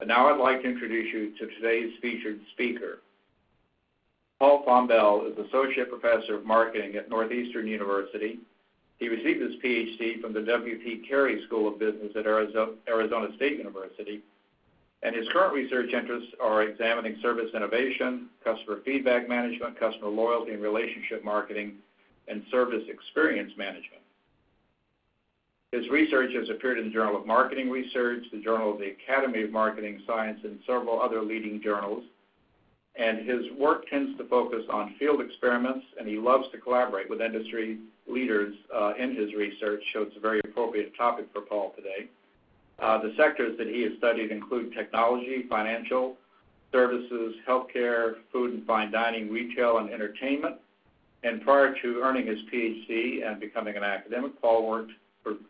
And now I'd like to introduce you to today's featured speaker. Paul Fombelle is Associate Professor of Marketing at Northeastern University. He received his PhD from the W.P. Carey School of Business at Arizona State University. And his current research interests are examining service innovation, customer feedback management, customer loyalty and relationship marketing, and service experience management. His research has appeared in the Journal of Marketing Research, the Journal of the Academy of Marketing Science, and several other leading journals. And his work tends to focus on field experiments, and he loves to collaborate with industry leaders in his research, so it's a very appropriate topic for Paul today. The sectors that he has studied include technology, financial, services, healthcare, food and fine dining, retail, and entertainment. And prior to earning his PhD and becoming an academic, Paul worked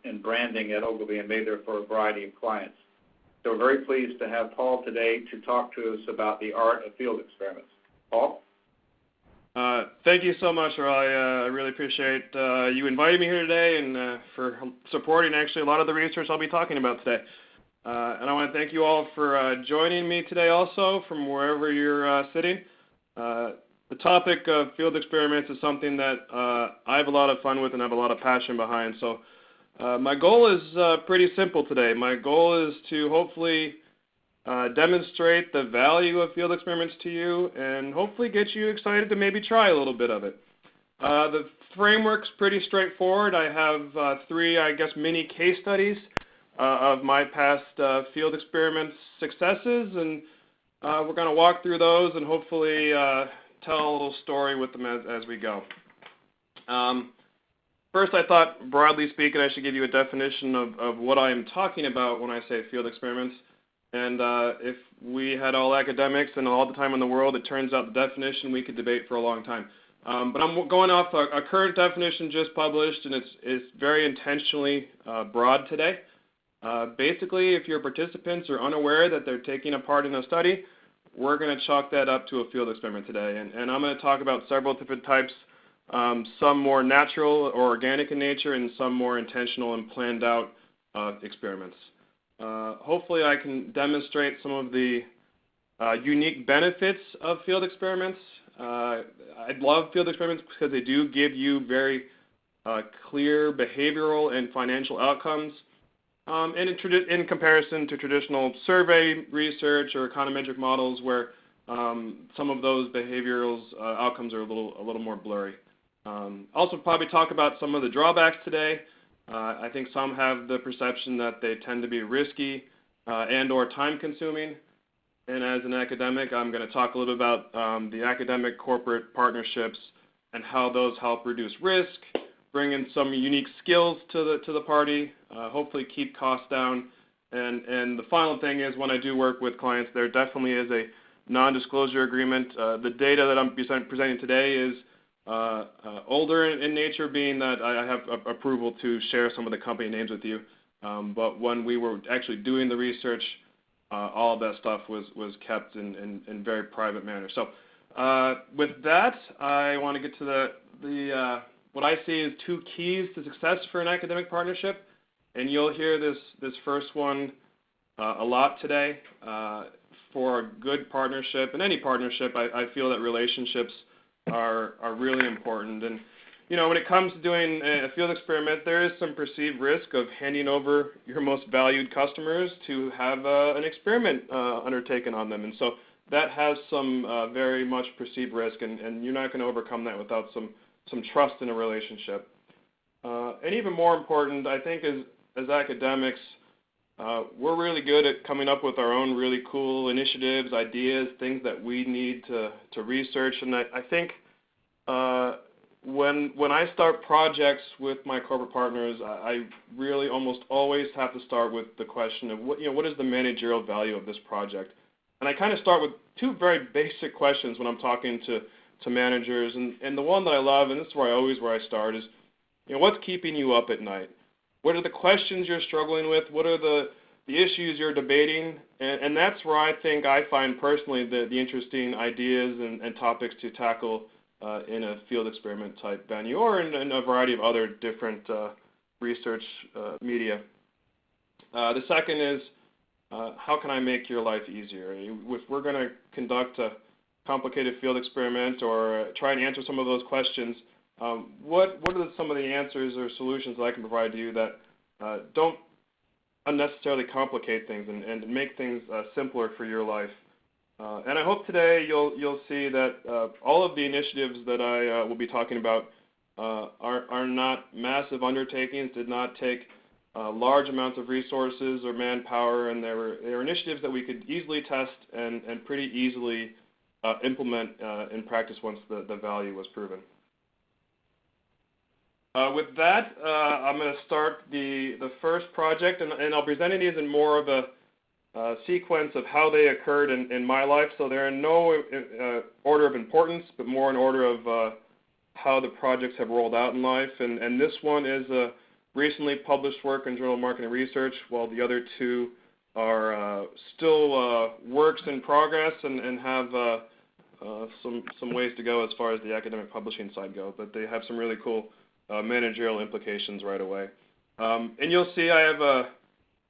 in branding at Ogilvy and Mather for a variety of clients. So we're very pleased to have Paul today to talk to us about the art of field experiments. Paul? Thank you so much, Roy. I really appreciate you inviting me here today and for supporting actually a lot of the research I'll be talking about today. And I want to thank you all for joining me today also from wherever you're sitting. The topic of field experiments is something that I have a lot of fun with and have a lot of passion behind. So my goal is pretty simple today. My goal is to hopefully demonstrate the value of field experiments to you and hopefully get you excited to maybe try a little bit of it. The framework's pretty straightforward. I have three, mini case studies of my past field experiment successes, and we're going to walk through those and hopefully tell a little story with them as we go. First, I thought, broadly speaking, I should give you a definition of what I am talking about when I say field experiments. And if we had all academics and all the time in the world, it turns out the definition we could debate for a long time. But I'm going off a current definition just published, and it's very intentionally broad today. Basically, if your participants are unaware that they're taking a part in a study, we're going to chalk that up to a field experiment today. And I'm going to talk about several different types, some more natural or organic in nature, and some more intentional and planned out experiments. Hopefully I can demonstrate some of the unique benefits of field experiments. I love field experiments because they do give you very clear behavioral and financial outcomes. And in comparison to traditional survey research or econometric models where some of those behavioral outcomes are a little more blurry. Also probably talk about some of the drawbacks today. I think some have the perception that they tend to be risky and or time-consuming. And as an academic, I'm going to talk a little bit about the academic-corporate partnerships and how those help reduce risk, bring in some unique skills to the party, hopefully keep costs down. And the final thing is when I do work with clients, there definitely is a non-disclosure agreement. The data that I'm presenting today is older in nature, being that I have approval to share some of the company names with you. But when we were actually doing the research, all of that stuff was kept in very private manner. So with that, I want to get to the what I see as two keys to success for an academic partnership. And you'll hear this first one a lot today. For a good partnership, and any partnership, I feel that relationships are really important. And when it comes to doing a field experiment, there is some perceived risk of handing over your most valued customers to have an experiment undertaken on them. And so that has some very much perceived risk, and you're not going to overcome that without some trust in a relationship. And even more important, I think, as academics, we're really good at coming up with our own really cool initiatives, ideas, things that we need to research. And I think when I start projects with my corporate partners, I really almost always have to start with the question of what is the managerial value of this project? And I kind of start with two very basic questions when I'm talking to managers. And the one that I love, and this is where I start, is what's keeping you up at night? What are the questions you're struggling with? What are the issues you're debating? And that's where I think I find personally the interesting ideas and topics to tackle in a field experiment type venue or in a variety of other different research media. The second is how can I make your life easier? If we're going to conduct a complicated field experiment or try and answer some of those questions, what are some of the answers or solutions that I can provide to you that don't unnecessarily complicate things and make things simpler for your life? And I hope today you'll see that all of the initiatives that I will be talking about are not massive undertakings, did not take large amounts of resources or manpower, and they were initiatives that we could easily test and pretty easily implement in practice once the value was proven. With that, I'm going to start the first project, and I'll present these in more of a sequence of how they occurred in my life. So they're in no order of importance, but more in order of how the projects have rolled out in life. And this one is a recently published work in Journal of Marketing Research, while the other two are still works in progress and have some ways to go as far as the academic publishing side go. But they have some really cool managerial implications right away. And you'll see I have a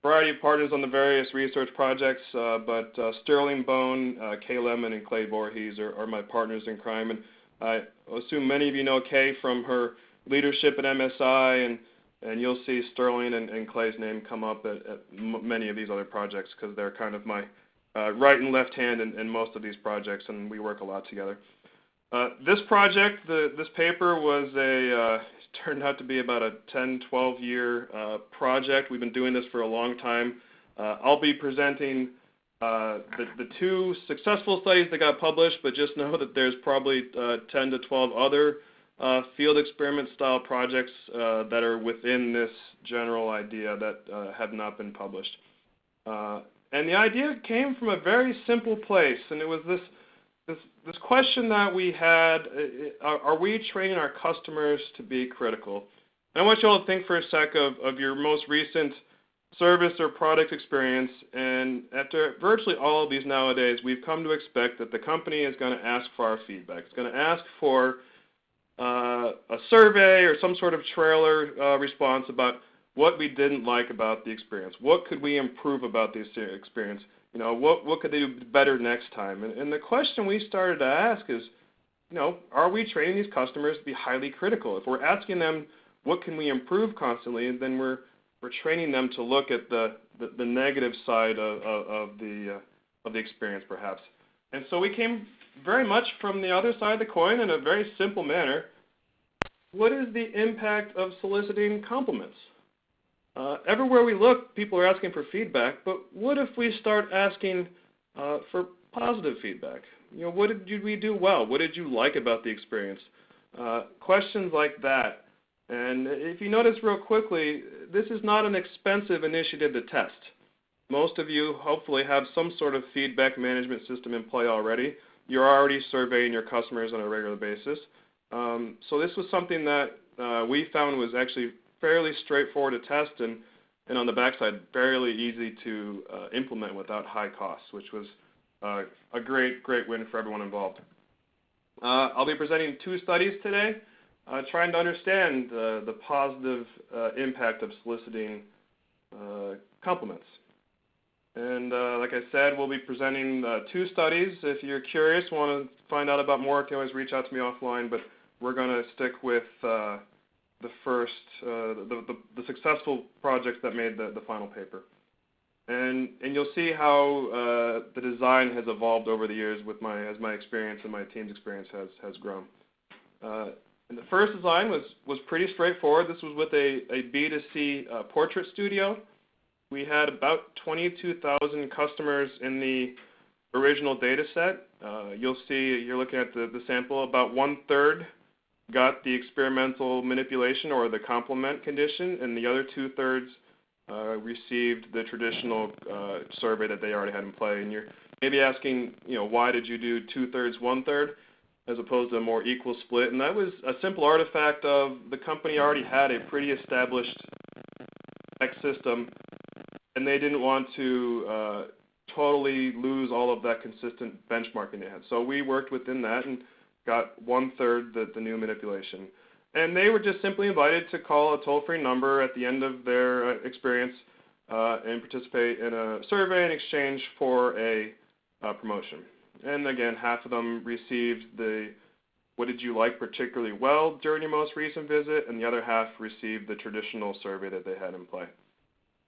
variety of partners on the various research projects, but Sterling Bone, Kay Lemon, and Clay Voorhees are my partners in crime. And I assume many of you know Kay from her leadership at MSI, and you'll see Sterling and Clay's name come up at many of these other projects because they're kind of my right and left hand in most of these projects, and we work a lot together. This project, this paper was turned out to be about a 10, 12-year project. We've been doing this for a long time. I'll be presenting the two successful studies that got published, but just know that there's probably 10 to 12 other field experiment style projects that are within this general idea that have not been published. And the idea came from a very simple place, and it was this question that we had, are we training our customers to be critical? And I want you all to think for a sec of your most recent service or product experience, and after virtually all of these nowadays, we've come to expect that the company is going to ask for our feedback. It's going to ask for a survey or some sort of trailer response about what we didn't like about the experience. What could we improve about this experience? You know, what could they do better next time? And the question we started to ask is, you know, are we training these customers to be highly critical? If we're asking them what can we improve constantly, then we're training them to look at the negative side of the experience, perhaps. And so we came very much from the other side of the coin in a very simple manner. What is the impact of soliciting compliments? Everywhere we look, people are asking for feedback, but what if we start asking for positive feedback? You know, what did we do well? What did you like about the experience? Questions like that. And if you notice real quickly, this is not an expensive initiative to test. Most of you hopefully have some sort of feedback management system in play already. You're already surveying your customers on a regular basis. So this was something that we found was actually fairly straightforward to test and on the backside, fairly easy to implement without high costs, which was a great win for everyone involved. I'll be presenting two studies today, trying to understand the positive impact of soliciting compliments. And like I said, we'll be presenting two studies. If you're curious, want to find out about more, you can always reach out to me offline, but we're going to stick with the successful projects that made the final paper. And you'll see how the design has evolved over the years with as my experience and my team's experience has grown. And the first design was pretty straightforward. This was with a B2C portrait studio. We had about 22,000 customers in the original data set. You'll see, you're looking at the sample, about 1/3 got the experimental manipulation or the complement condition, and the other 2/3 received the traditional survey that they already had in play. And you're maybe asking, you know, why did you do 2/3, 1/3, as opposed to a more equal split? And that was a simple artifact of the company already had a pretty established system, and they didn't want to totally lose all of that consistent benchmarking they had. So we worked within that and got 1/3 the new manipulation. And they were just simply invited to call a toll-free number at the end of their experience and participate in a survey in exchange for a promotion. And again, half of them received the what did you like particularly well during your most recent visit, and the other half received the traditional survey that they had in play.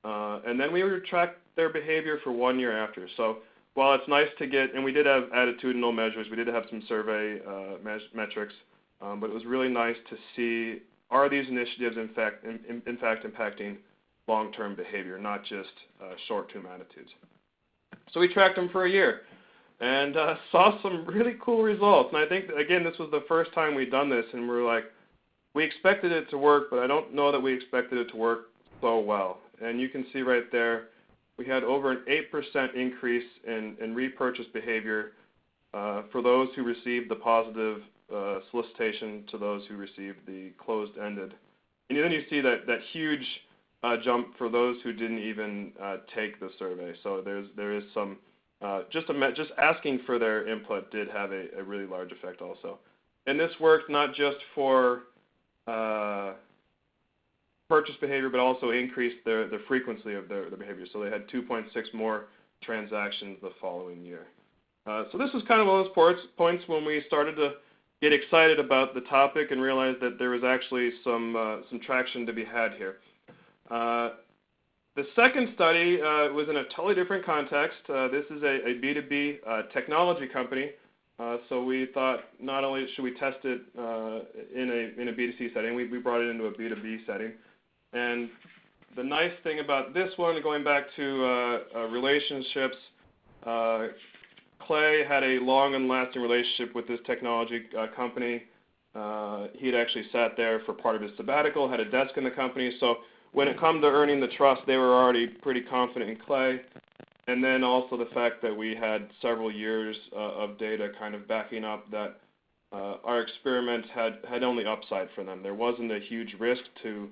And then we would track their behavior for 1 year after. So while it's nice to get, and we did have attitudinal measures, we did have some survey metrics, but it was really nice to see, are these initiatives in fact impacting long-term behavior, not just short-term attitudes. So we tracked them for a year and saw some really cool results. And I think, again, this was the first time we'd done this, and we were like, we expected it to work, but I don't know that we expected it to work so well. And you can see right there, we had over an 8% increase in repurchase behavior for those who received the positive solicitation to those who received the closed-ended. And then you see that huge jump for those who didn't even take the survey. So there is some just asking for their input did have a really large effect also. And this worked not just for purchase behavior, but also increased the frequency of their behavior. So they had 2.6 more transactions the following year. So this was kind of one of those points when we started to get excited about the topic and realized that there was actually some traction to be had here. The second study was in a totally different context. This is a B2B technology company. So we thought not only should we test it in a B2C setting, we brought it into a B2B setting. And the nice thing about this one, going back to relationships, Clay had a long and lasting relationship with this technology company. He had actually sat there for part of his sabbatical, had a desk in the company. So when it come to earning the trust, they were already pretty confident in Clay. And then also the fact that we had several years of data kind of backing up that our experiment had only upside for them. There wasn't a huge risk to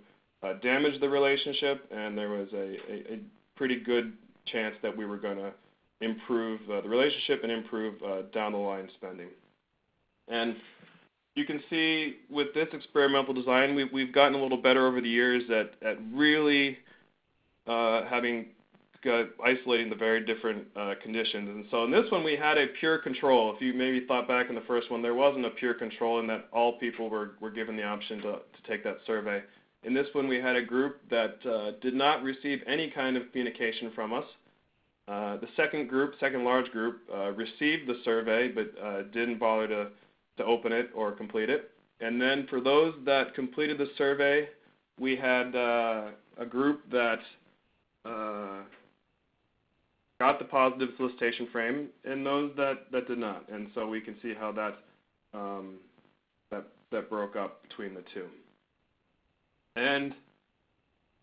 damage the relationship, and there was a pretty good chance that we were going to improve the relationship and improve down the line spending. And you can see with this experimental design, we've gotten a little better over the years at really isolating the very different conditions. And so in this one, we had a pure control. If you maybe thought back in the first one, there wasn't a pure control in that all people were given the option to take that survey. In this one, we had a group that did not receive any kind of communication from us. The second large group, received the survey but didn't bother to open it or complete it. And then for those that completed the survey, we had a group that got the positive solicitation frame, and those that did not. And so we can see how that broke up between the two. And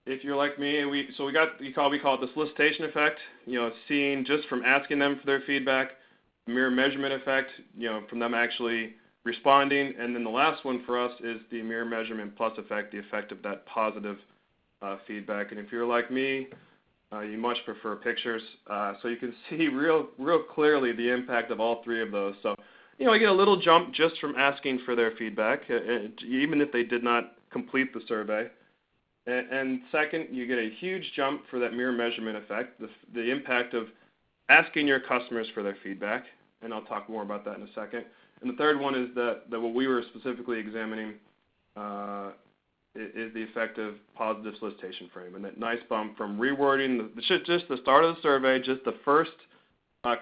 if you're like me, we call it the solicitation effect. Seeing just from asking them for their feedback, mirror measurement effect. From them actually responding, and then the last one for us is the mirror measurement plus effect, the effect of that positive feedback. And if you're like me, you much prefer pictures, so you can see real clearly the impact of all three of those. So, I get a little jump just from asking for their feedback, even if they did not complete the survey. And second, you get a huge jump for that mirror measurement effect, the impact of asking your customers for their feedback, and I'll talk more about that in a second. And the third one is that what we were specifically examining is the effect of positive solicitation frame, and that nice bump from rewording just the start of the survey, just the first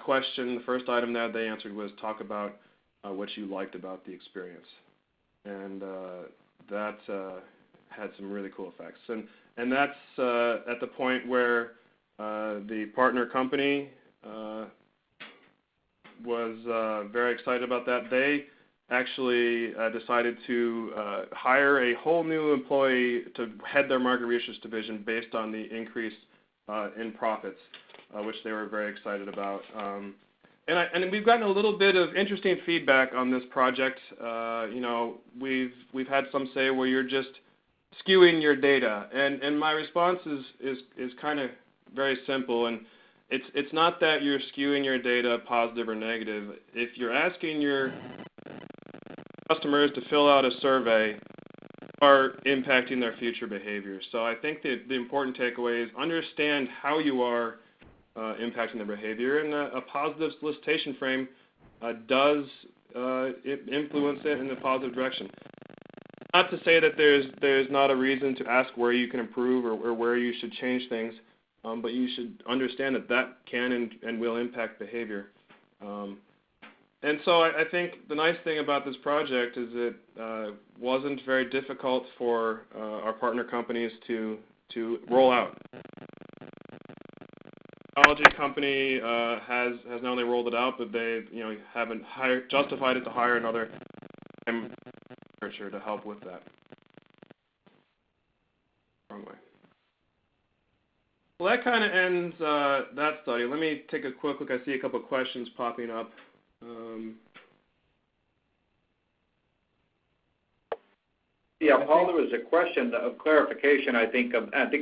question, the first item that they answered was talk about what you liked about the experience. And that had some really cool effects. And that's at the point where the partner company was very excited about that. They actually decided to hire a whole new employee to head their market research division based on the increase in profits, which they were very excited about. And we've gotten a little bit of interesting feedback on this project. We've had some say, well, you're just skewing your data, and my response is kind of very simple. And it's not that you're skewing your data positive or negative. If you're asking your customers to fill out a survey are impacting their future behavior. So I think the important takeaway is understand how you are impacting their behavior, and a positive solicitation frame does influence it in a positive direction. Not to say that there's not a reason to ask where you can improve or where you should change things, but you should understand that can and will impact behavior. And so I think the nice thing about this project is it wasn't very difficult for our partner companies to roll out. The technology company has not only rolled it out, but they haven't justified it to hire another researcher to help with that. Wrong way. Well, that kind of ends that study. Let me take a quick look. I see a couple of questions popping up. Yeah, Paul, there was a question of clarification. I think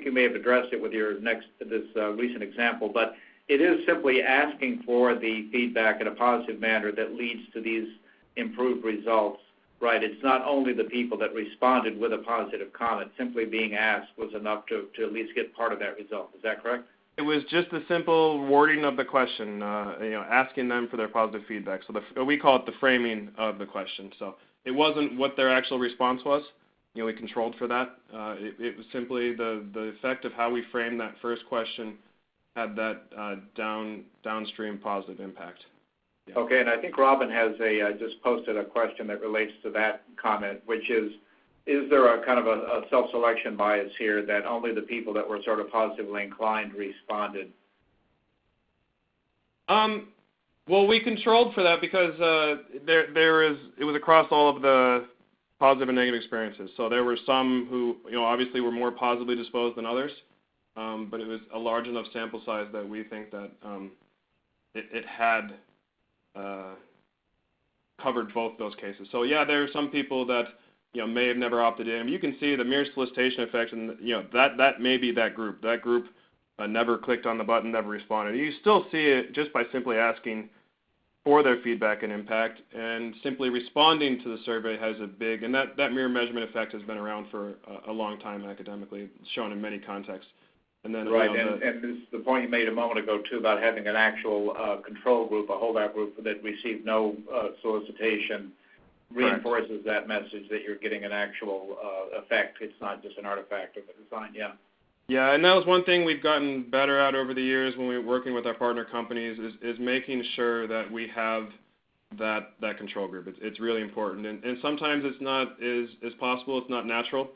you may have addressed it with this recent example, but it is simply asking for the feedback in a positive manner that leads to these improved results, right? It's not only the people that responded with a positive comment. Simply being asked was enough to at least get part of that result. Is that correct? It was just the simple wording of the question, asking them for their positive feedback. So we call it the framing of the question. So it wasn't what their actual response was. We controlled for that. It was simply the effect of how we framed that first question had that downstream positive impact. Yeah. Okay, and I think Robin has just posted a question that relates to that comment, which is there a kind of a self-selection bias here that only the people that were sort of positively inclined responded? Well, we controlled for that because it was across all of the positive and negative experiences. So there were some who, obviously were more positively disposed than others, but it was a large enough sample size that we think that it had covered both those cases. So yeah, there are some people that may have never opted in. I mean, you can see the mere solicitation effect, and that may be that group. That group never clicked on the button, never responded. You still see it just by simply asking for their feedback and impact, and simply responding to the survey has a big, and that mirror measurement effect has been around for a long time academically, shown in many contexts. And then, right, and this is the point you made a moment ago, too, about having an actual control group, a holdout group that received no solicitation, reinforces that message that you're getting an actual effect. It's not just an artifact of the design, yeah. Yeah, and that was one thing we've gotten better at over the years when we were working with our partner companies is making sure that we have that control group. It's really important, and sometimes it's not as possible. It's not natural,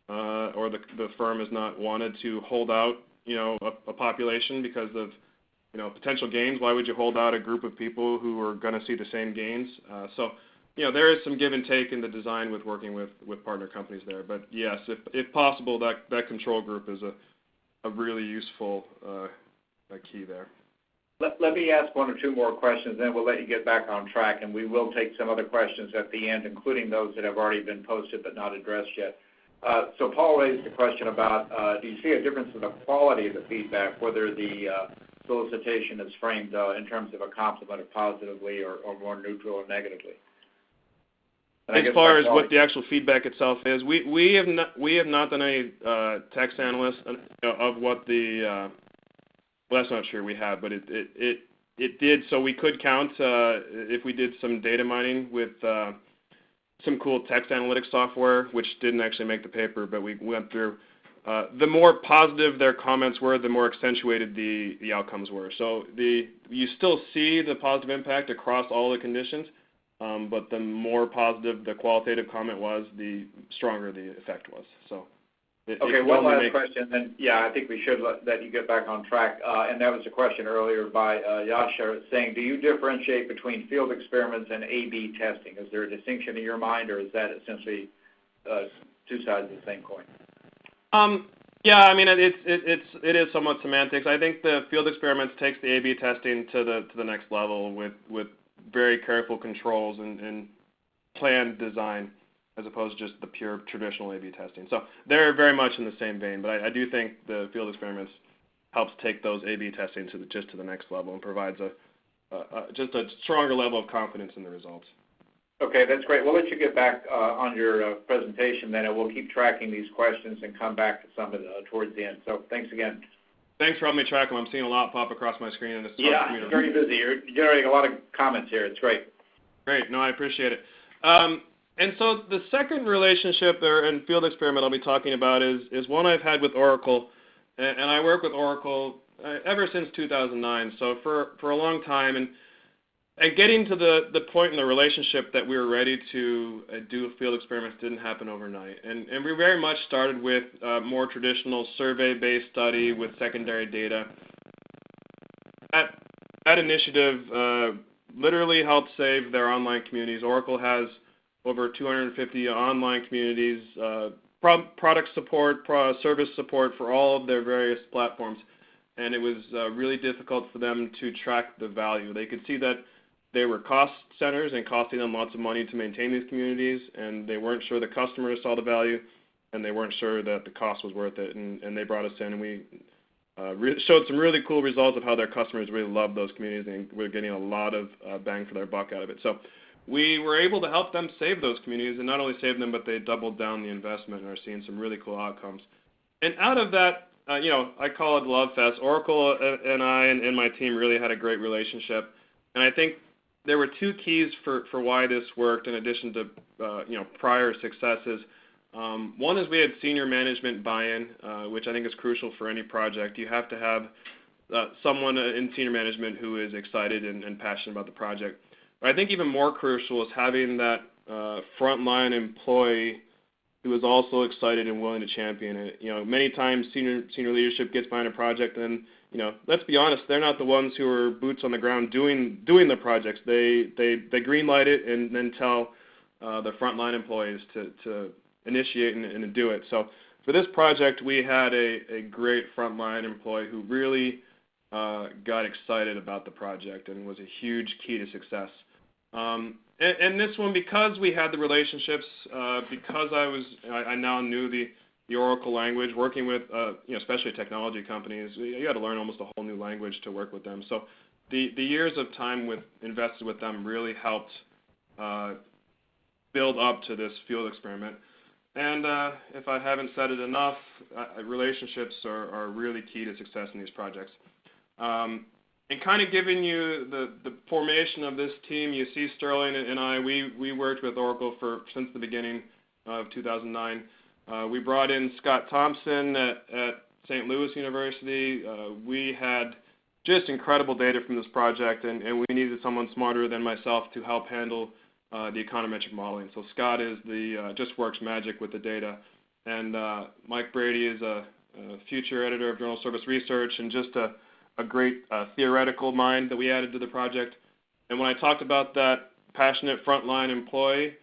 or the firm has not wanted to hold out a population because of potential gains. Why would you hold out a group of people who are going to see the same gains? So there is some give and take in the design with working with partner companies there. But yes, if possible, that control group is a really useful key there. Let me ask one or two more questions, then we'll let you get back on track, and we will take some other questions at the end, including those that have already been posted but not addressed yet. So Paul raised the question about, do you see a difference in the quality of the feedback, whether the solicitation is framed in terms of a compliment or positively or more neutral or negatively? As far as what the actual feedback itself is, we have not done any text analysis of what the well, that's not sure we have, but it did. So we could count if we did some data mining with some cool text analytics software, which didn't actually make the paper, but we went through. The more positive their comments were, the more accentuated the outcomes were. So you still see the positive impact across all the conditions. But the more positive the qualitative comment was, the stronger the effect was. So, okay, one last question, then I think we should let you get back on track. And that was a question earlier by Yasha saying, do you differentiate between field experiments and A/B testing? Is there a distinction in your mind, or is that essentially two sides of the same coin? Yeah, I mean it is somewhat semantics. I think the field experiments takes the A/B testing to the next level with very careful controls and planned design, as opposed to just the pure traditional A/B testing. So they're very much in the same vein, but I do think the field experiments helps take those A/B testing to the next level and provides just a stronger level of confidence in the results. Okay, that's great. We'll let you get back on your presentation then, and we'll keep tracking these questions and come back to some of towards the end. So thanks again. Thanks for helping me track them. I'm seeing a lot pop across my screen. And it's very busy. You're generating a lot of comments here. It's great. Great. No, I appreciate it. And so the second relationship and field experiment I'll be talking about is one I've had with Oracle, and I work with Oracle ever since 2009, so for a long time. And getting to the point in the relationship that we were ready to do field experiments didn't happen overnight. And we very much started with more traditional survey-based study with secondary data. That initiative literally helped save their online communities. Oracle has over 250 online communities, product support, service support for all of their various platforms. And it was really difficult for them to track the value. They could see that they were cost centers and costing them lots of money to maintain these communities, and they weren't sure the customers saw the value, and they weren't sure that the cost was worth it. And they brought us in, and we showed some really cool results of how their customers really loved those communities, and we're getting a lot of bang for their buck out of it. So we were able to help them save those communities, and not only save them, but they doubled down the investment and are seeing some really cool outcomes. And out of that, I call it Love Fest. Oracle and I and my team really had a great relationship, and I think there were two keys for why this worked in addition to prior successes. One is we had senior management buy-in, which I think is crucial for any project. You have to have someone in senior management who is excited and passionate about the project. But I think even more crucial is having that frontline employee who is also excited and willing to champion it. Many times senior leadership gets behind a project, and let's be honest, they're not the ones who are boots on the ground doing the projects. They greenlight it and then tell the frontline employees to initiate and do it. So for this project, we had a great frontline employee who really got excited about the project and was a huge key to success. And this one, because we had the relationships, because I now knew the Oracle language, working with especially technology companies, you got to learn almost a whole new language to work with them. So the years of time invested with them really helped build up to this field experiment. And if I haven't said it enough, relationships are really key to success in these projects. And kind of giving you the formation of this team, you see Sterling and I, we worked with Oracle since the beginning of 2009. We brought in Scott Thompson at St. Louis University. We had just incredible data from this project, and we needed someone smarter than myself to help handle the econometric modeling. So Scott is just works magic with the data. And Mike Brady is a future editor of Journal Service Research, and just a great theoretical mind that we added to the project. And when I talked about that passionate frontline employee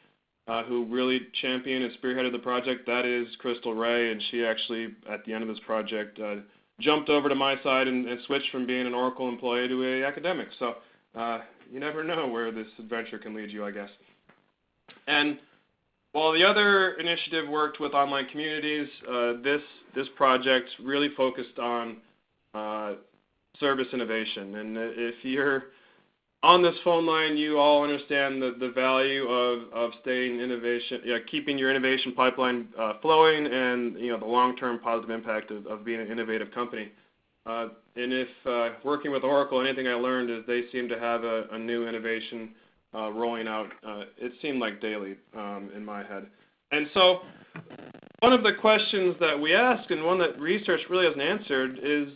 who really championed and spearheaded the project, that is Crystal Ray, and she actually, at the end of this project, jumped over to my side and switched from being an Oracle employee to an academic. So you never know where this adventure can lead you, I guess. And while the other initiative worked with online communities, this project really focused on service innovation. And if you're on this phone line, you all understand the value of staying innovation, keeping your innovation pipeline flowing, and the long-term positive impact of being an innovative company. And if working with Oracle, anything I learned is they seem to have a new innovation rolling out. It seemed like daily in my head. And so one of the questions that we ask, and one that research really hasn't answered, is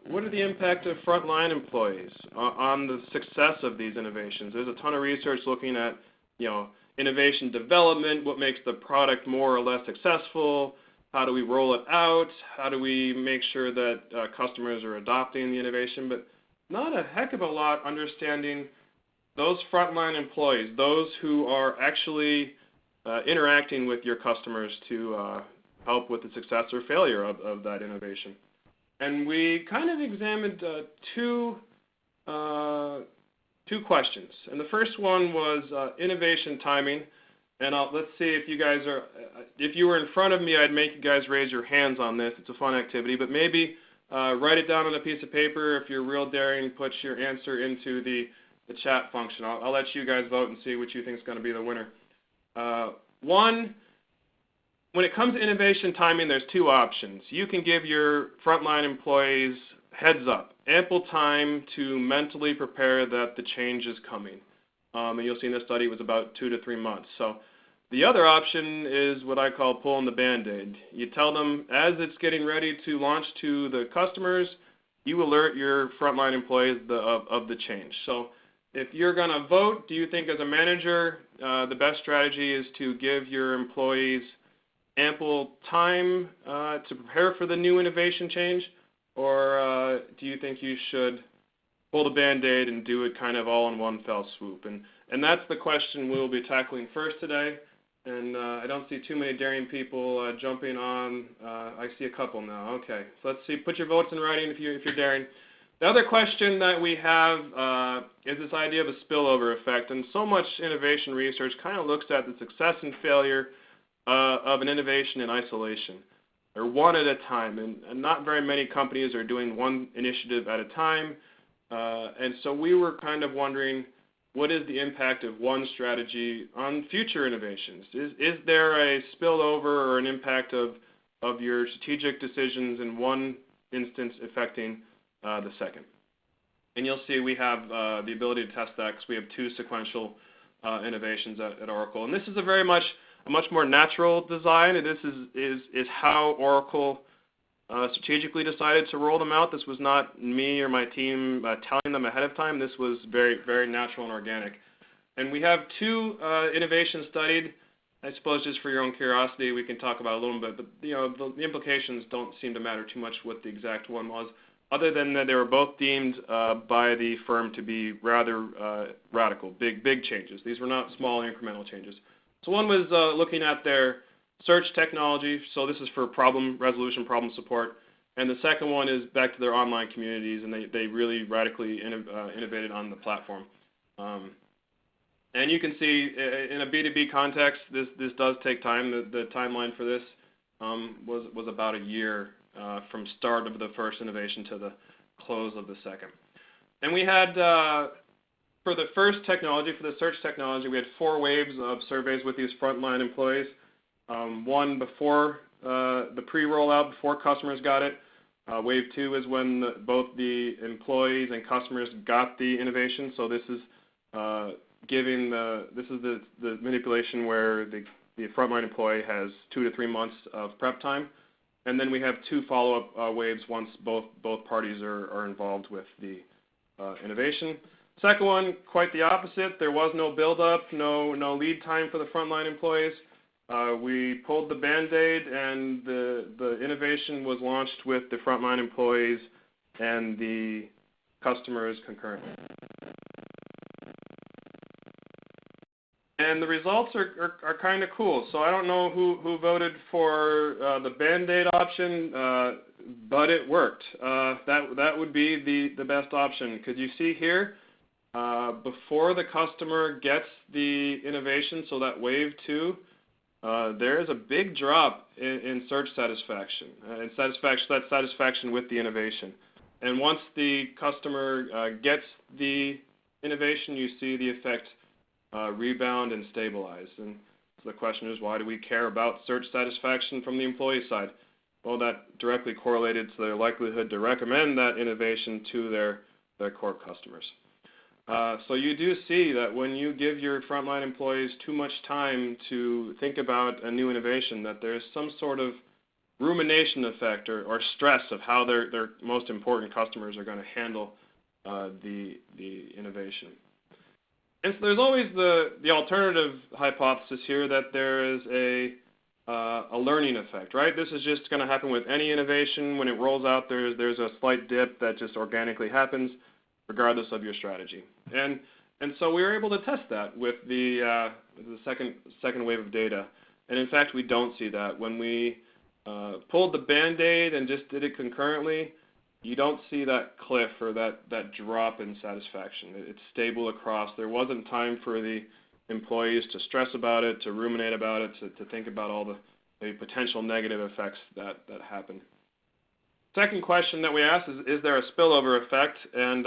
what are the impact of frontline employees on the success of these innovations? There's a ton of research looking at, innovation development, what makes the product more or less successful, how do we roll it out, how do we make sure that customers are adopting the innovation, but not a heck of a lot understanding those frontline employees, those who are actually interacting with your customers to help with the success or failure of that innovation. And we kind of examined two questions. And the first one was innovation timing. And let's see if you guys if you were in front of me, I'd make you guys raise your hands on this. It's a fun activity, but maybe write it down on a piece of paper. If you're real daring, put your answer into the chat function. I'll let you guys vote and see which you think is going to be the winner. One, when it comes to innovation timing, there's two options. You can give your frontline employees heads up, ample time to mentally prepare that the change is coming. And you'll see in this study it was about 2 to 3 months. So the other option is what I call pulling the Band-Aid. You tell them as it's getting ready to launch to the customers, you alert your frontline employees of the change. So if you're going to vote, do you think as a manager the best strategy is to give your employees ample time to prepare for the new innovation change, or do you think you should pull the Band-Aid and do it kind of all in one fell swoop? And that's the question we'll be tackling first today. And I don't see too many daring people jumping on. I see a couple now. Okay, so let's see. Put your votes in writing if you're daring. The other question that we have is this idea of a spillover effect. And so much innovation research kind of looks at the success and failure of an innovation in isolation, or one at a time. And not very many companies are doing one initiative at a time. And so we were kind of wondering, what is the impact of one strategy on future innovations? Is there a spillover or an impact of your strategic decisions in one instance affecting the second? And you'll see we have the ability to test that because we have two sequential innovations at Oracle. And this is a much more natural design. And this is how Oracle strategically decided to roll them out. This was not me or my team telling them ahead of time. This was very, very natural and organic. And we have two innovations studied. I suppose just for your own curiosity, we can talk about a little bit, but the implications don't seem to matter too much what the exact one was, other than that they were both deemed by the firm to be rather radical, big changes. These were not small incremental changes. So one was looking at their search technology, so this is for problem resolution, problem support, and the second one is back to their online communities, and they really radically innovated on the platform. And you can see in a B2B context, this does take time. The timeline for this was about a year from start of the first innovation to the close of the second. And we had, for the first technology, for the search technology, we had 4 waves of surveys with these frontline employees. One before the pre-rollout, before customers got it. Wave 2 is when both the employees and customers got the innovation. So this is the manipulation where the frontline employee has 2 to 3 months of prep time. And then we have 2 follow-up waves once both parties are involved with the innovation. Second one, quite the opposite. There was no build-up, no lead time for the frontline employees. We pulled the Band-Aid, and the innovation was launched with the frontline employees and the customers concurrently. And the results are kind of cool. So I don't know who voted for the Band-Aid option, but it worked. That would be the best option. Could you see here, before the customer gets the innovation, so that wave 2, there is a big drop in search satisfaction, and satisfaction with the innovation. And once the customer gets the innovation, you see the effect rebound and stabilize. And so the question is, why do we care about search satisfaction from the employee side? Well, that directly correlated to their likelihood to recommend that innovation to their core customers. So you do see that when you give your frontline employees too much time to think about a new innovation, that there's some sort of rumination effect or stress of how their most important customers are going to handle the innovation. And so there's always the alternative hypothesis here that there is a learning effect, right? This is just going to happen with any innovation. When it rolls out, there's a slight dip that just organically happens, regardless of your strategy. And so we were able to test that with the second wave of data. And in fact, we don't see that. When we pulled the Band-Aid and just did it concurrently, you don't see that cliff or that drop in satisfaction. It's stable across. There wasn't time for the employees to stress about it, to ruminate about it, to think about all the potential negative effects that happen. Second question that we asked is there a spillover effect? And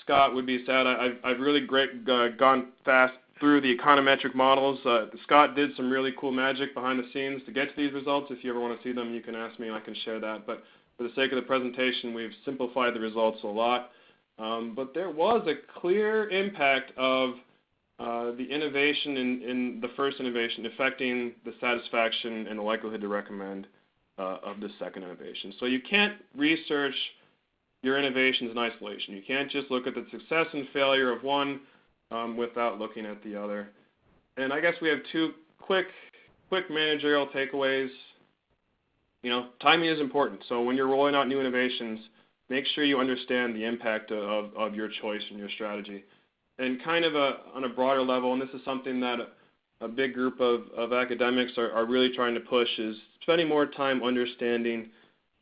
Scott would be sad. I've really gone fast through the econometric models. Scott did some really cool magic behind the scenes to get to these results. If you ever want to see them, you can ask me and I can share that. But for the sake of the presentation, we've simplified the results a lot. But there was a clear impact of the innovation in the first innovation affecting the satisfaction and the likelihood to recommend of the second innovation. So you can't research your innovations in isolation. You can't just look at the success and failure of one without looking at the other. And I guess we have two quick managerial takeaways. You know, timing is important. So when you're rolling out new innovations, make sure you understand the impact of your choice and your strategy. And kind of on a broader level, and this is something that a big group of academics are really trying to push, is spending more time understanding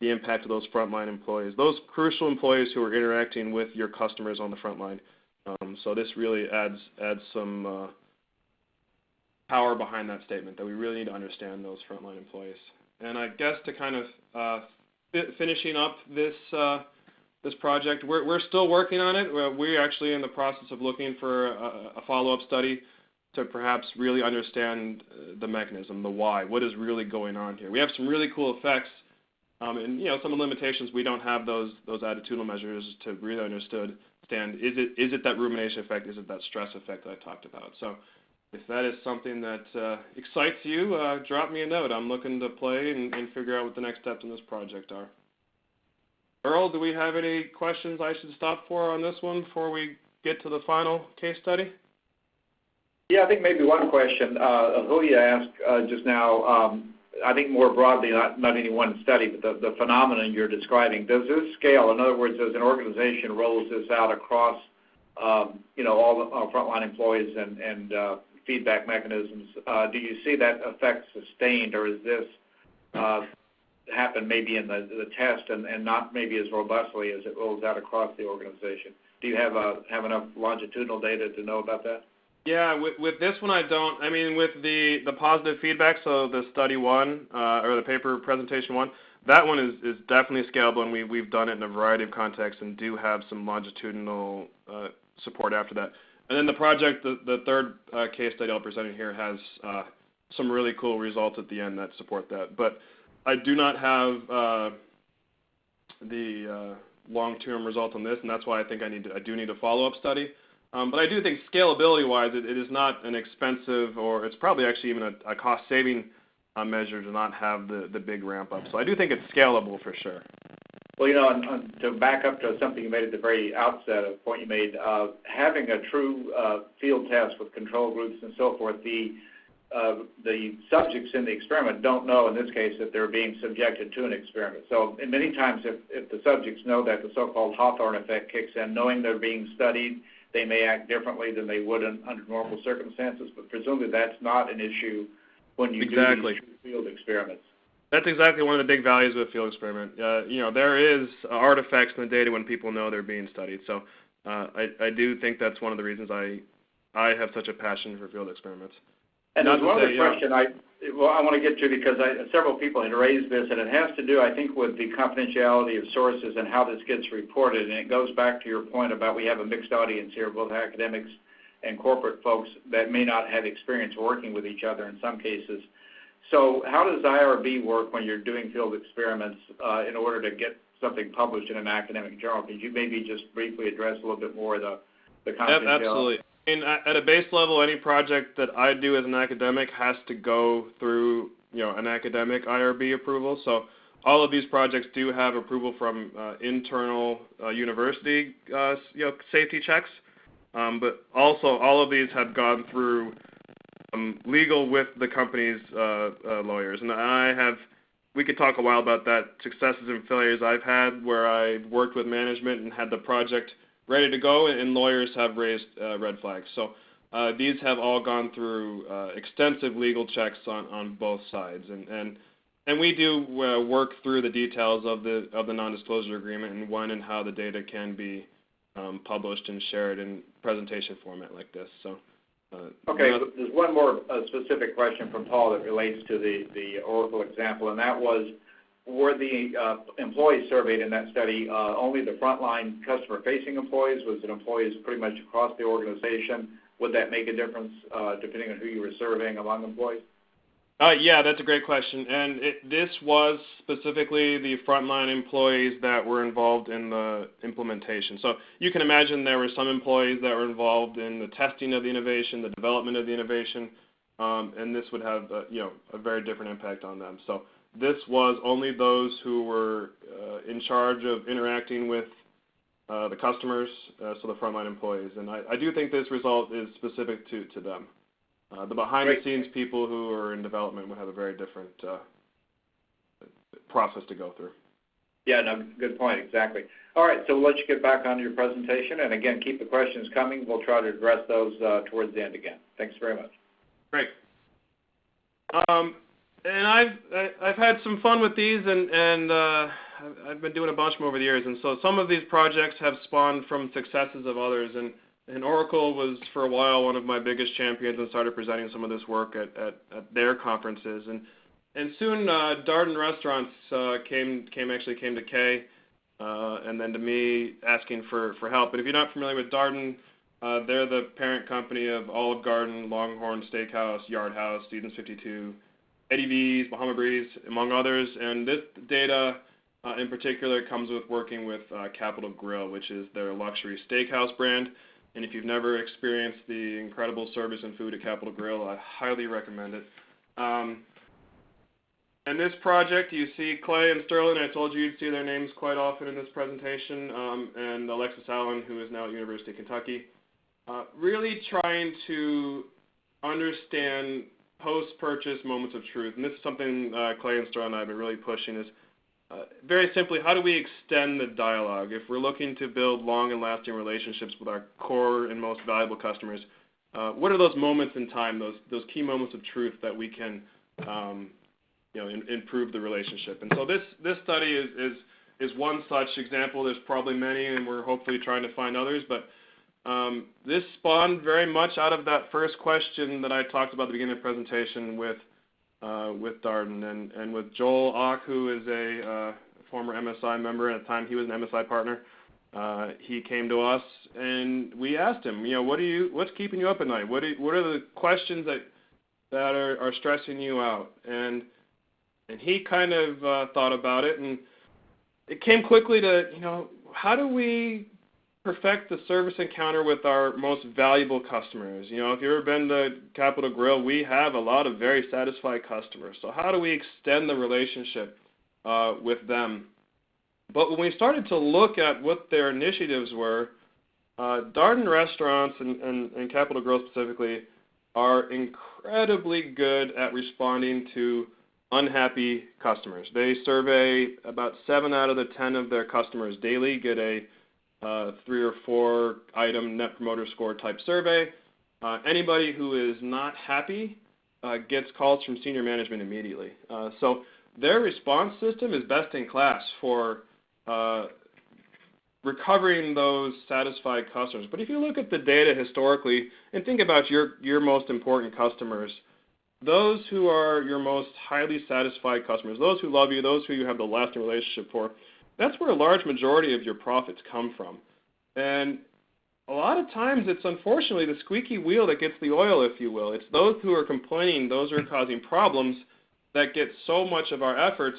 the impact of those frontline employees, those crucial employees who are interacting with your customers on the front line. So this really adds some power behind that statement, that we really need to understand those frontline employees. And I guess to kind of finishing up this project, we're still working on it. We're actually in the process of looking for a follow-up study to perhaps really understand the mechanism, the why, what is really going on here. We have some really cool effects. And, you know, some of the limitations, we don't have those attitudinal measures to really understand, is it that rumination effect, is it that stress effect that I talked about? So if that is something that excites you, drop me a note. I'm looking to play and figure out what the next steps in this project are. Earl, do we have any questions I should stop for on this one before we get to the final case study? Yeah, I think maybe one question. Julia asked just now, I think more broadly, not any one study, but the phenomenon you're describing, does this scale? In other words, as an organization rolls this out across, you know, all the frontline employees and feedback mechanisms, do you see that effect sustained, or is this happen maybe in the test and not maybe as robustly as it rolls out across the organization? Do you have enough longitudinal data to know about that? Yeah, with this one I don't. I mean, with the positive feedback, so the study one, or the paper presentation one, that one is definitely scalable, and we've done it in a variety of contexts and do have some longitudinal support after that. And then the project, the third case study I'll present here has some really cool results at the end that support that. But I do not have the long-term results on this, and that's why I think I do need a follow-up study. But I do think scalability-wise, it is not an expensive, or it's probably actually even a cost-saving measure to not have the big ramp-up. So I do think it's scalable for sure. Well, you know, to back up to something you made at the very outset, a point you made, having a true field test with control groups and so forth, the subjects in the experiment don't know, in this case, that they're being subjected to an experiment. So many times if the subjects know that, the so-called Hawthorne effect kicks in, knowing they're being studied, they may act differently than they would under normal circumstances, but presumably that's not an issue when you do these field experiments. That's exactly one of the big values of a field experiment. You know, there is artifacts in the data when people know they're being studied. So I do think that's one of the reasons I have such a passion for field experiments. And there's one other question I want to get to, because several people had raised this, and it has to do, I think, with the confidentiality of sources and how this gets reported. And it goes back to your point about we have a mixed audience here, both academics and corporate folks that may not have experience working with each other in some cases. So how does IRB work when you're doing field experiments in order to get something published in an academic journal? Could you maybe just briefly address a little bit more the confidentiality? Absolutely. And at a base level, any project that I do as an academic has to go through, you know, an academic IRB approval. So all of these projects do have approval from internal university, safety checks. But also, all of these have gone through legal with the company's lawyers. And we could talk a while about that, successes and failures I've had where I've worked with management and had the project ready to go, and lawyers have raised red flags. So these have all gone through extensive legal checks on both sides, and we do work through the details of the non-disclosure agreement and when and how the data can be published and shared in presentation format like this. So. Okay, there's one more specific question from Paul that relates to the Oracle example, and that was were the employees surveyed in that study only the frontline customer-facing employees? Was it employees pretty much across the organization? Would that make a difference depending on who you were surveying among employees? Yeah, that's a great question. And this was specifically the frontline employees that were involved in the implementation. So you can imagine there were some employees that were involved in the testing of the innovation, the development of the innovation, and this would have a very different impact on them. So this was only those who were in charge of interacting with the customers, so the frontline employees. And I do think this result is specific to them. The behind-the-scenes people who are in development would have a very different process to go through. Yeah, no, good point, exactly. All right, so we'll let you get back on your presentation, and again, keep the questions coming. We'll try to address those towards the end again. Thanks very much. Great. And I've had some fun with these, and I've been doing a bunch more over the years, and so some of these projects have spawned from successes of others, and Oracle was for a while one of my biggest champions and started presenting some of this work at their conferences, and soon Darden Restaurants came to Kay, and then to me asking for help. And if you're not familiar with Darden, they're the parent company of Olive Garden, Longhorn Steakhouse, Yard House, Stevens 52, Eddie V's, Bahama Breeze, among others. And this data in particular comes with working with Capital Grille, which is their luxury steakhouse brand. And if you've never experienced the incredible service and food at Capital Grille, I highly recommend it. And this project, you see Clay and Sterling. I told you you'd see their names quite often in this presentation, and Alexis Allen, who is now at University of Kentucky. Really trying to understand post-purchase moments of truth. And this is something Clay and Sterling and I have been really pushing is, very simply, how do we extend the dialogue? If we're looking to build long and lasting relationships with our core and most valuable customers, what are those moments in time, those key moments of truth that we can improve the relationship? And so this study is one such example. There's probably many, and we're hopefully trying to find others, but this spawned very much out of that first question that I talked about at the beginning of the presentation with Darden and with Joel Ock, who is a former MSI member. At the time, he was an MSI partner. He came to us, and we asked him, what's keeping you up at night? What are the questions that are stressing you out? And he kind of thought about it, and it came quickly to, how do we perfect the service encounter with our most valuable customers? If you've ever been to Capital Grille, we have a lot of very satisfied customers. So how do we extend the relationship with them? But when we started to look at what their initiatives were, Darden Restaurants and Capital Grille specifically are incredibly good at responding to unhappy customers. They survey about 7 out of the 10 of their customers daily, get a 3 or 4 item net promoter score type survey. Anybody who is not happy gets calls from senior management immediately. So their response system is best in class for recovering those satisfied customers. But if you look at the data historically and think about your most important customers, those who are your most highly satisfied customers, those who love you, those who you have the lasting relationship for, that's where a large majority of your profits come from. And a lot of times it's unfortunately the squeaky wheel that gets the oil, if you will. It's those who are complaining, those who are causing problems that get so much of our efforts,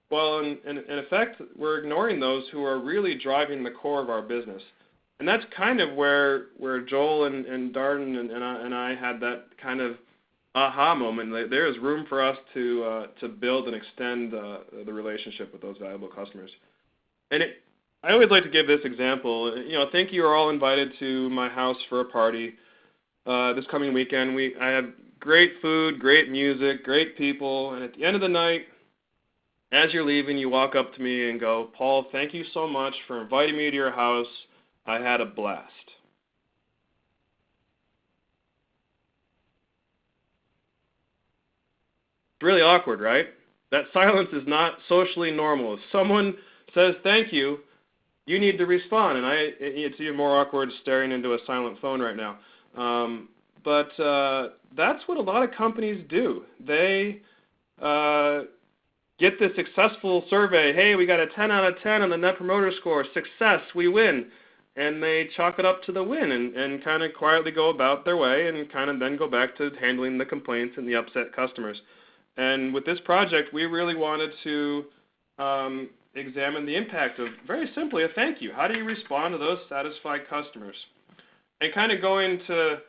while in effect we're ignoring those who are really driving the core of our business. And that's kind of where Joel and Darden and I had that kind of aha moment. There is room for us to build and extend the relationship with those valuable customers. And I always like to give this example. Think you are all invited to my house for a party this coming weekend. I have great food, great music, great people, and at the end of the night, as you're leaving, you walk up to me and go, "Paul, thank you so much for inviting me to your house. I had a blast." It's really awkward, right? That silence is not socially normal. If someone says thank you, you need to respond, and it's even more awkward staring into a silent phone right now. But that's what a lot of companies do. They get this successful survey. Hey, we got a 10 out of 10 on the Net Promoter Score. Success, we win. And they chalk it up to the win and kind of quietly go about their way and kind of then go back to handling the complaints and the upset customers. And with this project, we really wanted to examine the impact of, very simply, a thank you. How do you respond to those satisfied customers? And kind of going to,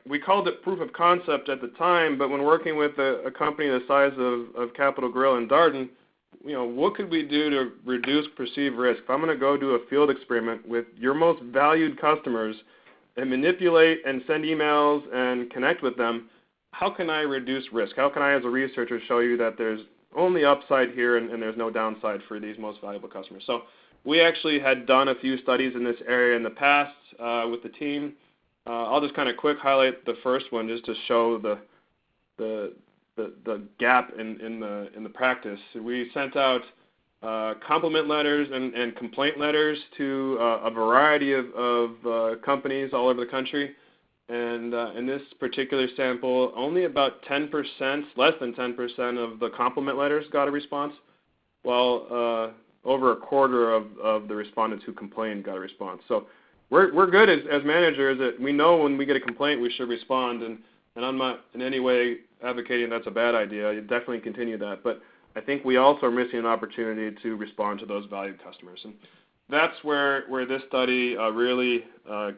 we called it proof of concept at the time, but when working with a company the size of Capital Grille and Darden, what could we do to reduce perceived risk? If I'm going to go do a field experiment with your most valued customers and manipulate and send emails and connect with them, how can I reduce risk? How can I, as a researcher, show you that there's only upside here and there's no downside for these most valuable customers? So we actually had done a few studies in this area in the past with the team. I'll just kind of quick highlight the first one just to show the gap in the practice. We sent out compliment letters and complaint letters to a variety of companies all over the country. And in this particular sample, only about 10%, less than 10% of the compliment letters got a response, while over a quarter of the respondents who complained got a response. So we're good as managers that we know when we get a complaint we should respond, and I'm not in any way advocating that's a bad idea. You definitely continue that. But I think we also are missing an opportunity to respond to those valued customers. And that's where this study really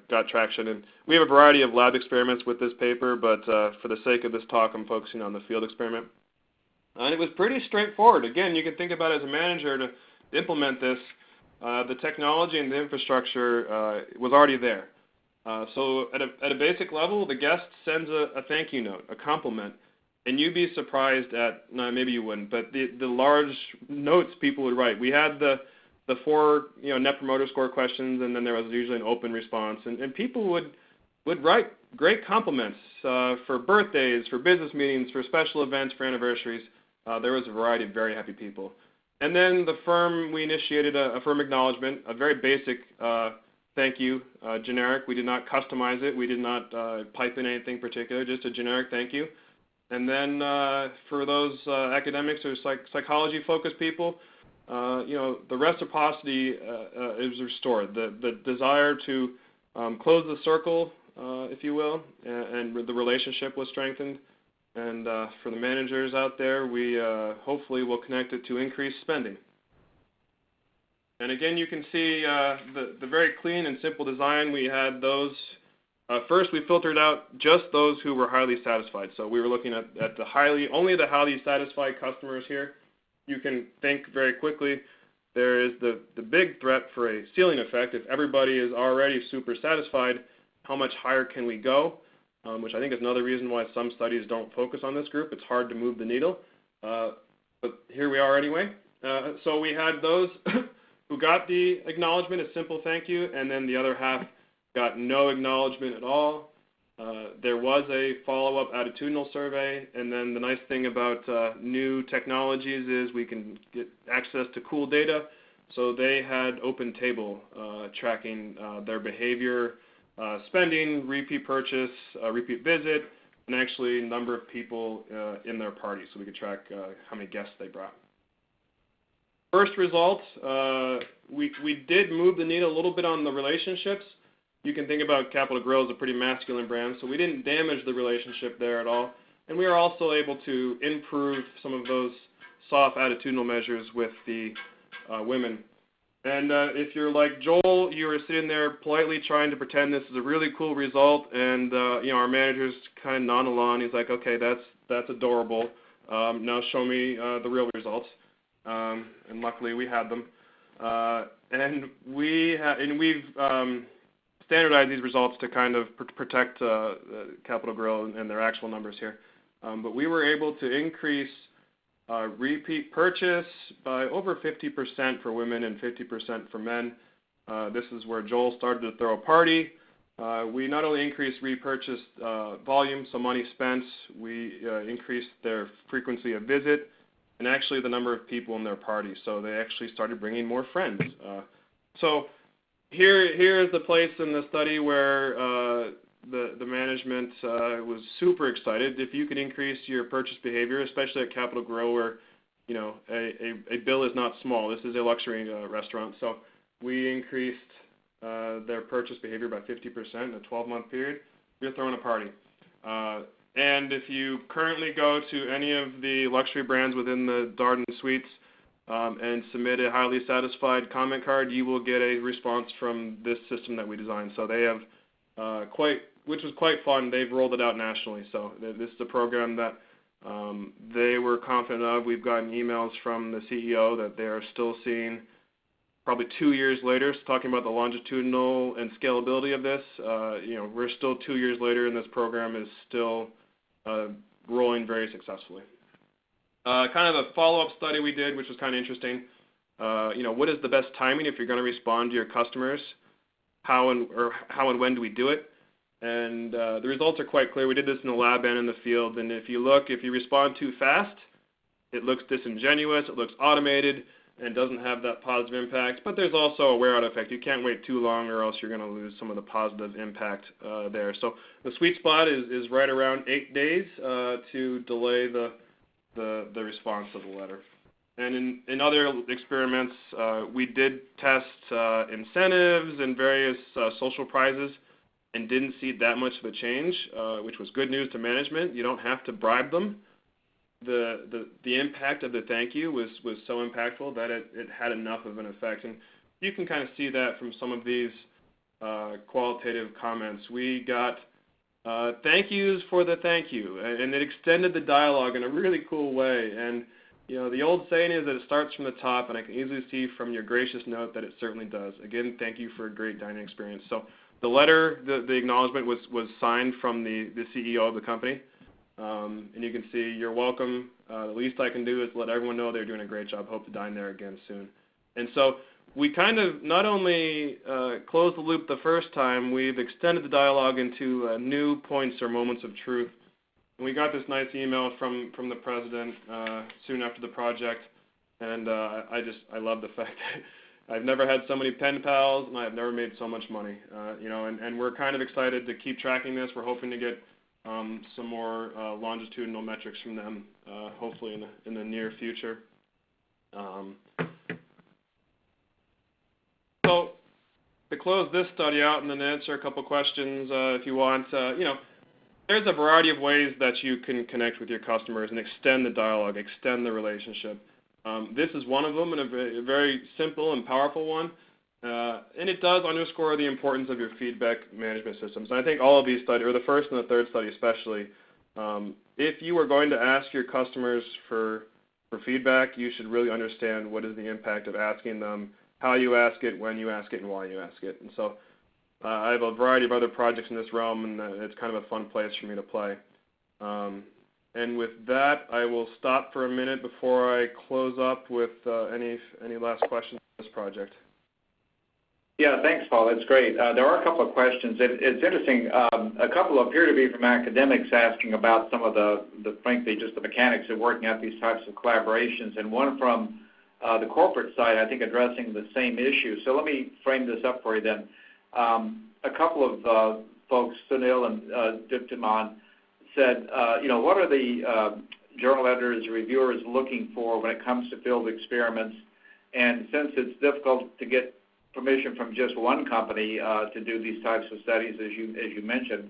got traction. And we have a variety of lab experiments with this paper, but for the sake of this talk, I'm focusing on the field experiment. And it was pretty straightforward. Again, you can think about it as a manager to implement this. The technology and the infrastructure was already there. So at a basic level, the guest sends a thank you note, a compliment, and you'd be surprised at, no, maybe you wouldn't, but the large notes people would write. We had the 4 Net Promoter Score questions, and then there was usually an open response, and people would write great compliments for birthdays, for business meetings, for special events, for anniversaries. There was a variety of very happy people. And then the firm, we initiated a firm acknowledgement, a very basic thank you, generic. We did not customize it. We did not pipe in anything particular, just a generic thank you. And then for those academics or psychology-focused people, the reciprocity is restored. The desire to close the circle, if you will, and the relationship was strengthened. And for the managers out there, we hopefully will connect it to increased spending. And again, you can see the very clean and simple design. We had those. First, we filtered out just those who were highly satisfied. So we were looking at only the highly satisfied customers here. You can think very quickly. There is the big threat for a ceiling effect. If everybody is already super satisfied, how much higher can we go? Which I think is another reason why some studies don't focus on this group. It's hard to move the needle. But here we are anyway. So we had those who got the acknowledgement, a simple thank you, and then the other half got no acknowledgement at all. There was a follow-up attitudinal survey, and then the nice thing about new technologies is we can get access to cool data. So they had open table tracking their behavior, spending, repeat purchase, repeat visit, and actually number of people in their party, so we could track how many guests they brought. First results, we did move the needle a little bit on the relationships. You can think about Capital Grille as a pretty masculine brand, so we didn't damage the relationship there at all. And we are also able to improve some of those soft attitudinal measures with the women. And if you're like Joel, you were sitting there politely trying to pretend this is a really cool result, and our manager's kind of nodding along. He's like, okay, that's adorable. Now show me the real results. And luckily we had them. And we've standardized these results to kind of protect Capital Grille and their actual numbers here. But we were able to increase repeat purchase by over 50% for women and 50% for men. This is where Joel started to throw a party. We not only increased repurchase volume, so money spent, we increased their frequency of visit and actually the number of people in their party. So they actually started bringing more friends. So here is the place in the study where the management was super excited. If you could increase your purchase behavior, especially at Capital Grille, where a bill is not small. This is a luxury restaurant, so we increased their purchase behavior by 50% in a 12-month period. We're throwing a party. And if you currently go to any of the luxury brands within the Darden Suites and submit a highly satisfied comment card, you will get a response from this system that we designed. So they have which was quite fun. They've rolled it out nationally. So this is a program that they were confident of. We've gotten emails from the CEO that they are still seeing probably 2 years later, talking about the longitudinal and scalability of this. We're still 2 years later, and this program is still rolling very successfully. Kind of a follow-up study we did, which was kind of interesting. What is the best timing if you're going to respond to your customers? How and when do we do it? And the results are quite clear. We did this in the lab and in the field. And if you respond too fast, it looks disingenuous, it looks automated, and doesn't have that positive impact. But there's also a wear-out effect. You can't wait too long, or else you're going to lose some of the positive impact there. So the sweet spot is right around 8 days to delay the response of the letter. And in other experiments, we did test incentives and various social prizes and didn't see that much of a change, which was good news to management. You don't have to bribe them. The impact of the thank you was so impactful that it had enough of an effect. And you can kind of see that from some of these qualitative comments. We got thank yous for the thank you, and it extended the dialogue in a really cool way. And the old saying is that it starts from the top, and I can easily see from your gracious note that it certainly does. Again, thank you for a great dining experience. So the letter, the acknowledgement was signed from the CEO of the company. And you can see, you're welcome. The least I can do is let everyone know they're doing a great job. Hope to dine there again soon. And so we kind of not only closed the loop the first time, we've extended the dialogue into new points or moments of truth. And we got this nice email from the president soon after the project, and I love the fact that I've never had so many pen pals, and I've never made so much money. And we're kind of excited to keep tracking this. We're hoping to get some more longitudinal metrics from them, hopefully in the near future. So to close this study out and then answer a couple questions if you want, there's a variety of ways that you can connect with your customers and extend the dialogue, extend the relationship. This is one of them, and a very simple and powerful one. And it does underscore the importance of your feedback management systems. And I think all of these studies, or the first and the third study especially, if you are going to ask your customers for feedback, you should really understand what is the impact of asking them, how you ask it, when you ask it, and why you ask it. And so I have a variety of other projects in this realm, and it's kind of a fun place for me to play. And with that, I will stop for a minute before I close up with any last questions on this project. Yeah, thanks, Paul. That's great. There are a couple of questions. It's interesting. A couple appear to be from academics asking about some of the frankly, just the mechanics of working out these types of collaborations, and one from the corporate side, I think, addressing the same issue. So let me frame this up for you then. A couple of folks, Sunil and Diptiman, said, what are the journal editors, reviewers looking for when it comes to field experiments? And since it's difficult to get permission from just one company to do these types of studies, as you mentioned,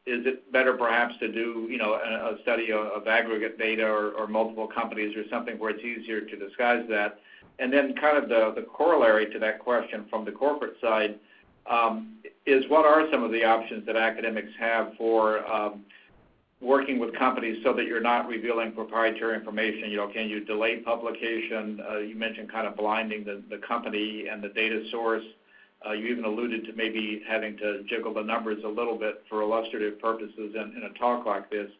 is it better perhaps to do a study of aggregate data or multiple companies or something where it's easier to disguise that? And then kind of the corollary to that question from the corporate side is, what are some of the options that academics have for working with companies so that you're not revealing proprietary information? Can you delay publication? You mentioned kind of blinding the company and the data source. You even alluded to maybe having to jiggle the numbers a little bit for illustrative purposes in a talk like this.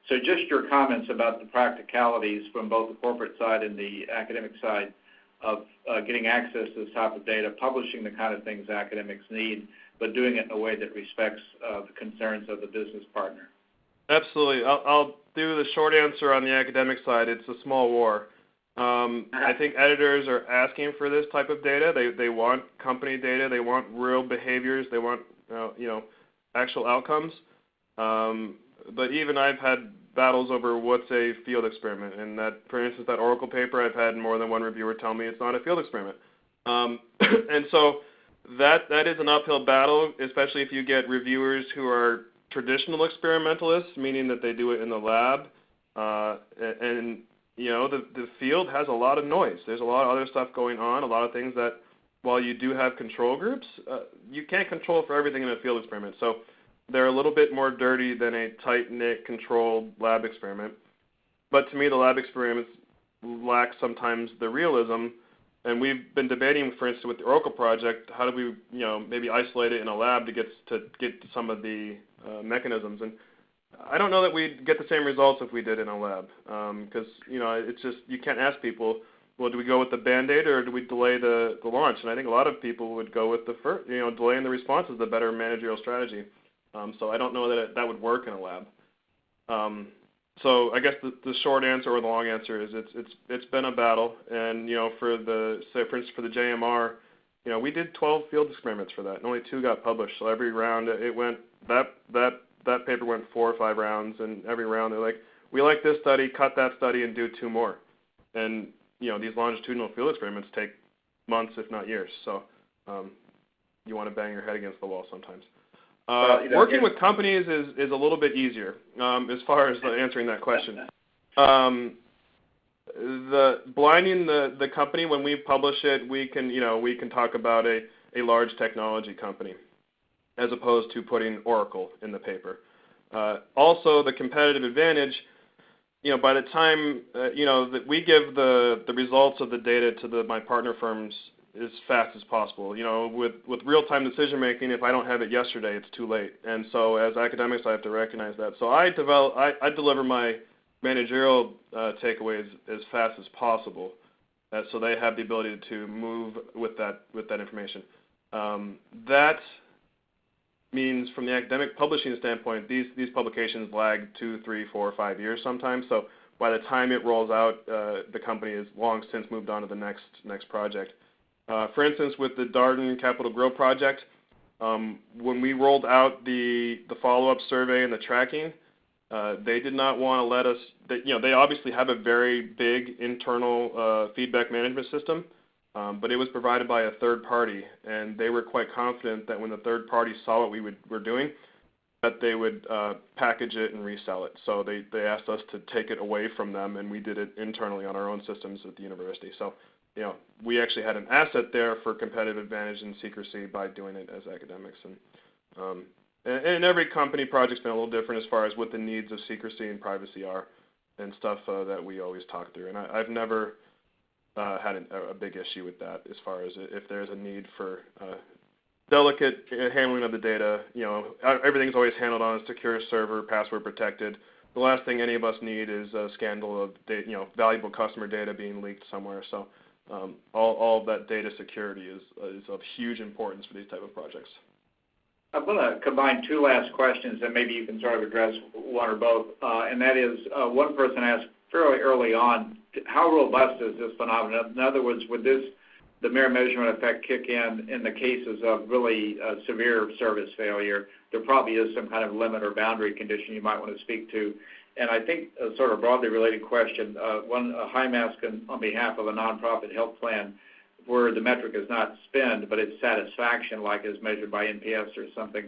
So just your comments about the practicalities from both the corporate side and the academic side of getting access to this type of data, publishing the kind of things academics need, but doing it in a way that respects the concerns of the business partner. Absolutely. I'll do the short answer on the academic side. It's a small war. I think editors are asking for this type of data. They want company data. They want real behaviors. They want actual outcomes. But even I've had battles over what's a field experiment, and that, for instance, that Oracle paper, I've had more than one reviewer tell me it's not a field experiment. And so that is an uphill battle, especially if you get reviewers who are traditional experimentalists, meaning that they do it in the lab. And you know, the field has a lot of noise. There's a lot of other stuff going on, a lot of things that, while you do have control groups, you can't control for everything in a field experiment. So they're a little bit more dirty than a tight-knit, controlled lab experiment. But to me, the lab experiments lack sometimes the realism. And we've been debating, for instance, with the Oracle project, how do we, you know, maybe isolate it in a lab to get to some of the mechanisms. And I don't know that we'd get the same results if we did in a lab, because you know, it's just, you can't ask people, well, do we go with the Band-Aid or do we delay the launch? And I think a lot of people would go with the first, you know, delaying the response is the better managerial strategy. So I don't know that that would work in a lab. So I guess the short answer or the long answer is it's been a battle. And you know, for instance, for the JMR, you know, we did 12 field experiments for that, and only 2 got published. So every round it went that paper went 4 or 5 rounds, and every round they're like, we like this study, cut that study, and do 2 more. And you know, these longitudinal field experiments take months, if not years. So you want to bang your head against the wall sometimes. Working with companies is a little bit easier as far as answering that question. The blinding the company, when we publish it, we can talk about a large technology company as opposed to putting Oracle in the paper. Also, the competitive advantage, you know, by the time that we give the results of the data to my partner firms as fast as possible. You know, with real-time decision making, if I don't have it yesterday, it's too late. And so as academics, I have to recognize that. So I deliver my managerial takeaways as fast as possible, so they have the ability to move with that information. That means, from the academic publishing standpoint, these publications lag 2, 3, 4, 5 years sometimes. So by the time it rolls out, the company has long since moved on to the next project. For instance, with the Darden Capital Growth project, when we rolled out the follow-up survey and the tracking, they did not want to let us. They obviously have a very big internal feedback management system, but it was provided by a third party, and they were quite confident that when the third party saw what we were doing, that they would package it and resell it. So they asked us to take it away from them, and we did it internally on our own systems at the university. So you know, we actually had an asset there for competitive advantage and secrecy by doing it as academics. And every company project's been a little different as far as what the needs of secrecy and privacy are and stuff that we always talk through. And I've never had a big issue with that as far as if there's a need for delicate handling of the data. You know, everything's always handled on a secure server, password protected. The last thing any of us need is a scandal of valuable customer data being leaked somewhere. So all of that data security is of huge importance for these type of projects. I'm going to combine 2 last questions that maybe you can sort of address one or both. And that is, one person asked fairly early on, how robust is this phenomenon? In other words, would the mirror measurement effect kick in the cases of really severe service failure? There probably is some kind of limit or boundary condition you might want to speak to. And I think a sort of broadly related question, a high mask on behalf of a nonprofit health plan where the metric is not spend, but it's satisfaction, like is measured by NPS or something.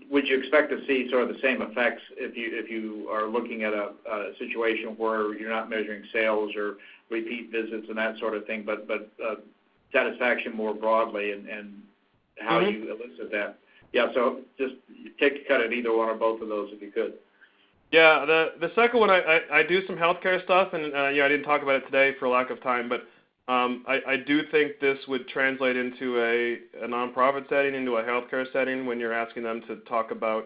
Would you expect to see sort of the same effects if you are looking at a situation where you're not measuring sales or repeat visits and that sort of thing, but satisfaction more broadly and how you elicit that? Yeah, so just take a cut at either one or both of those if you could. Yeah, the second one, I do some healthcare stuff, and I didn't talk about it today for lack of time, but I do think this would translate into a nonprofit setting, into a healthcare setting, when you're asking them to talk about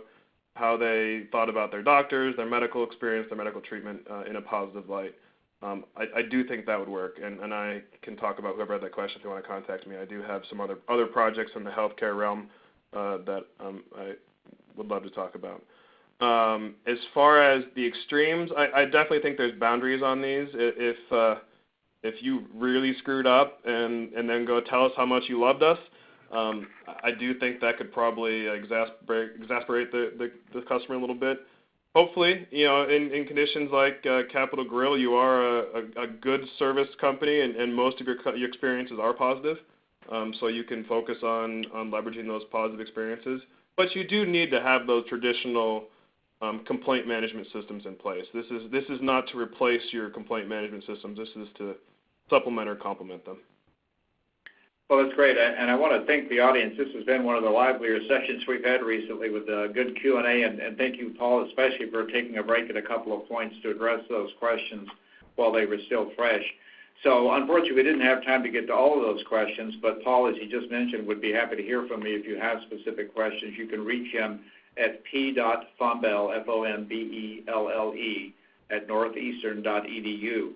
how they thought about their doctors, their medical experience, their medical treatment in a positive light. I do think that would work, and I can talk about whoever had that question if you want to contact me. I do have some other projects in the healthcare realm that I would love to talk about. As far as the extremes, I definitely think there's boundaries on these. If you really screwed up and then go tell us how much you loved us, I do think that could probably exasperate the customer a little bit. Hopefully, in conditions like Capital Grill, you are a good service company, and most of your experiences are positive. So you can focus on leveraging those positive experiences. But you do need to have those traditional complaint management systems in place. This is not to replace your complaint management systems. This is to supplement or complement them. Well, that's great, and I want to thank the audience. This has been one of the livelier sessions we've had recently with good Q&A, and thank you, Paul, especially for taking a break at a couple of points to address those questions while they were still fresh. So, unfortunately, we didn't have time to get to all of those questions, but Paul, as you just mentioned, would be happy to hear from you if you have specific questions. You can reach him at p.fombelle, F-O-M-B-E-L-L-E, at northeastern.edu.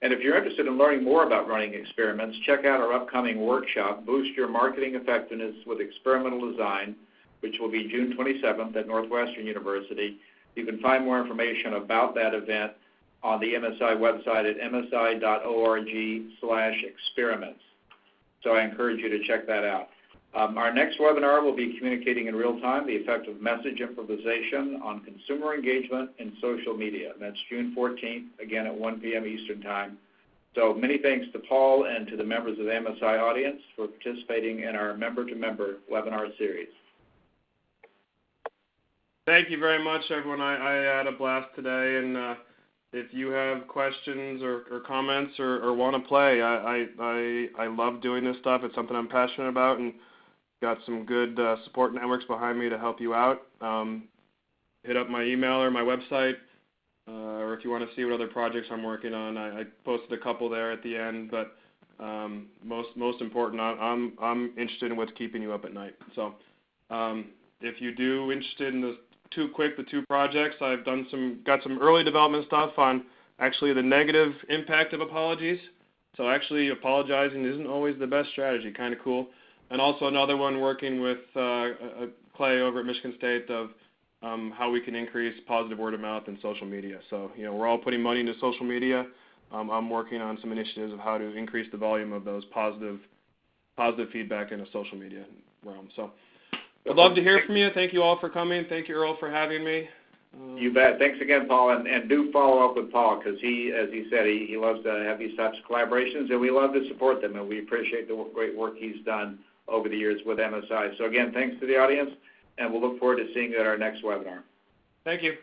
And if you're interested in learning more about running experiments, check out our upcoming workshop, Boost Your Marketing Effectiveness with Experimental Design, which will be June 27th at Northwestern University. You can find more information about that event on the MSI website at msi.org/experiments. So I encourage you to check that out. Our next webinar will be Communicating in Real Time, the Effective Message Improvisation on Consumer Engagement in Social Media. And that's June 14th, again at 1 p.m. Eastern Time. So many thanks to Paul and to the members of the MSI audience for participating in our member-to-member webinar series. Thank you very much, everyone. I had a blast today, and if you have questions or comments or want to play, I love doing this stuff. It's something I'm passionate about, and got some good support networks behind me to help you out. Hit up my email or my website, or if you want to see what other projects I'm working on. I posted a couple there at the end, but most important, I'm interested in what's keeping you up at night. So if you do interested in the two projects, I've got some early development stuff on actually the negative impact of apologies. So actually apologizing isn't always the best strategy, kind of cool. And also another one working with Clay over at Michigan State of how we can increase positive word of mouth in social media. So, we're all putting money into social media. I'm working on some initiatives of how to increase the volume of those positive feedback in a social media realm. So I'd love to hear from you. Thank you all for coming. Thank you, Earl, for having me. You bet. Thanks again, Paul, and do follow up with Paul because he, as he said, he loves to have these types of collaborations, and we love to support them, and we appreciate the great work he's done over the years with MSI. So again, thanks to the audience, and we'll look forward to seeing you at our next webinar. Thank you.